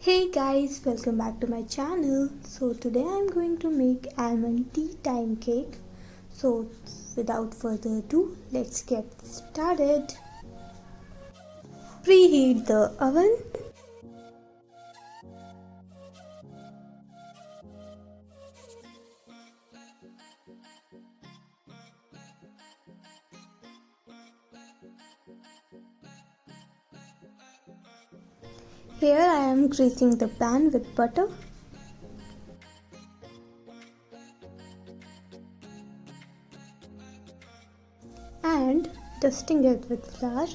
Hey guys, welcome back to my channel. So today I'm going to make almond tea time cake. So without further ado, let's get started. Preheat the oven. Here I am greasing the pan with butter and dusting it with flour.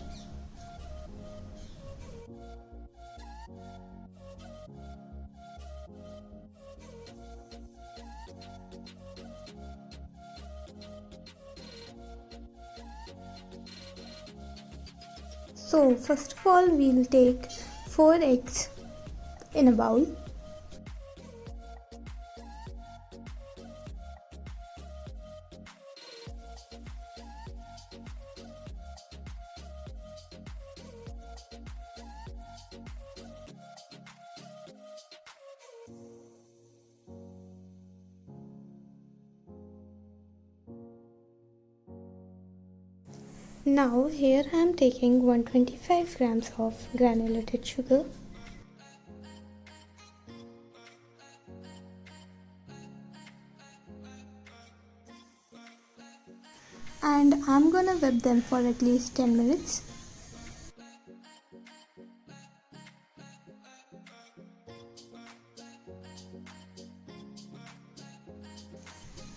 So first of all we'll take 4 eggs in a bowl. Now here I am taking 125 grams of granulated sugar. And I'm gonna whip them for at least 10 minutes.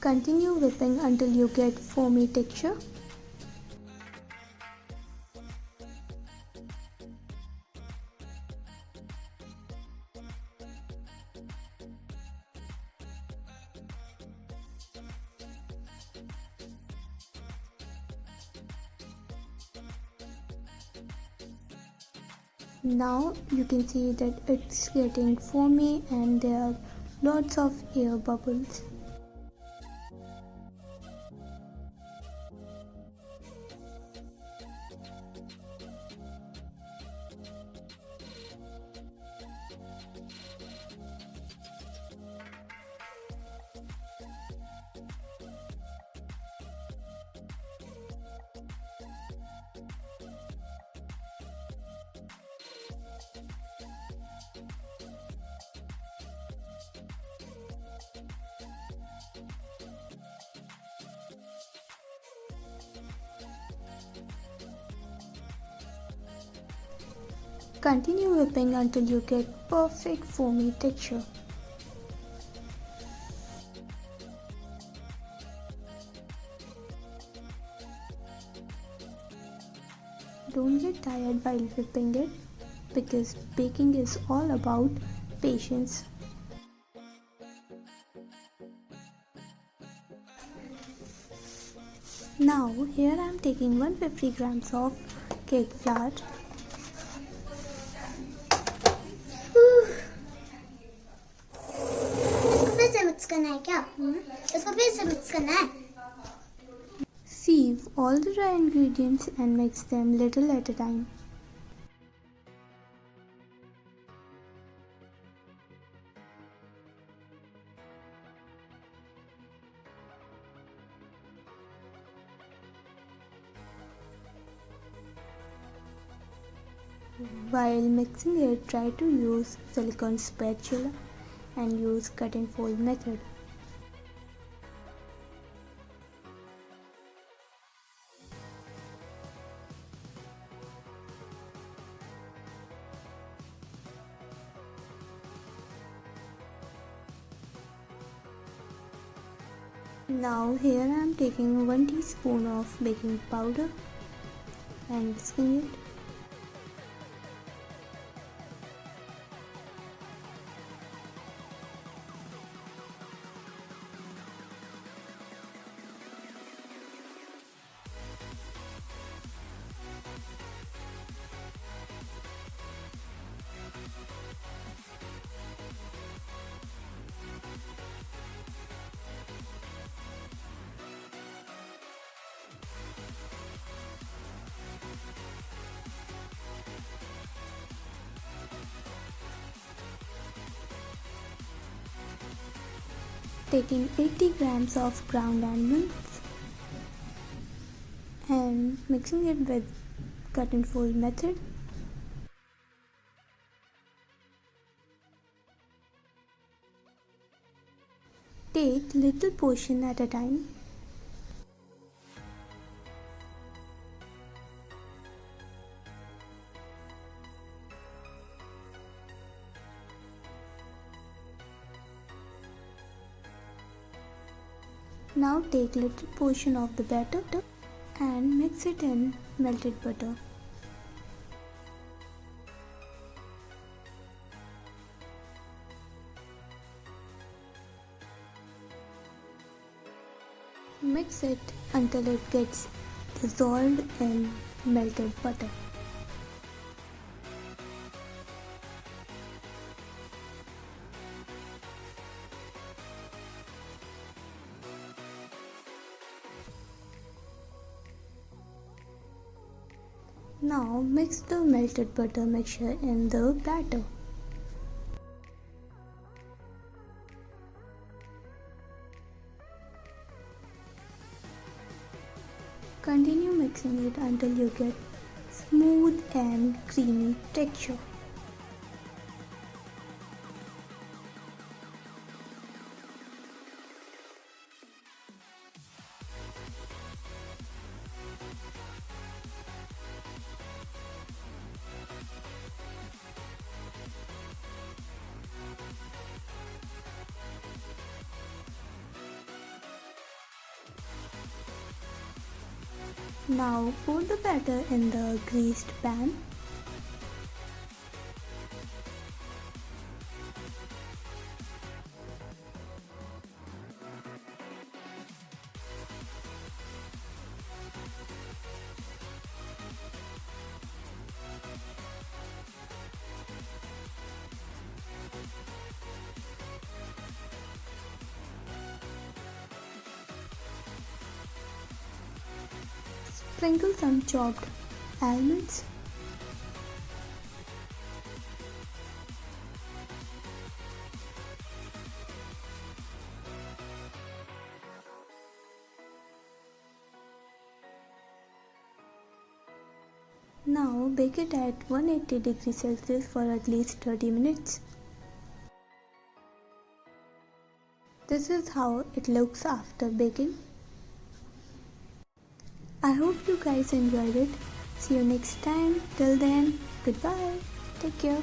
Continue whipping until you get foamy texture. Now you can see that it's getting foamy and there are lots of air bubbles. Continue whipping until you get perfect foamy texture. Don't get tired while whipping it because baking is all about patience. Now here I am taking 150 grams of cake flour. इसको फिर से mix करना है क्या? इसको फिर से mix करना है. Sieve all the dry ingredients and mix them little at a time. While mixing it, try to use silicone spatula and use cut and fold method. Now here I am taking 1 teaspoon of baking powder and whisking it. Taking 80 grams of ground almonds and mixing it with cut and fold method. Take little portion at a time. Now take little portion of the batter and mix it in melted butter. Mix it until it gets dissolved in melted butter. Now mix the melted butter mixture in the batter. Continue mixing it until you get smooth and creamy texture. Now pour the batter in the greased pan. Sprinkle some chopped almonds. Now bake it at 180 degrees Celsius for at least 30 minutes. This is how it looks after baking. I hope you guys enjoyed it. See you next time. Till then, goodbye. Take care.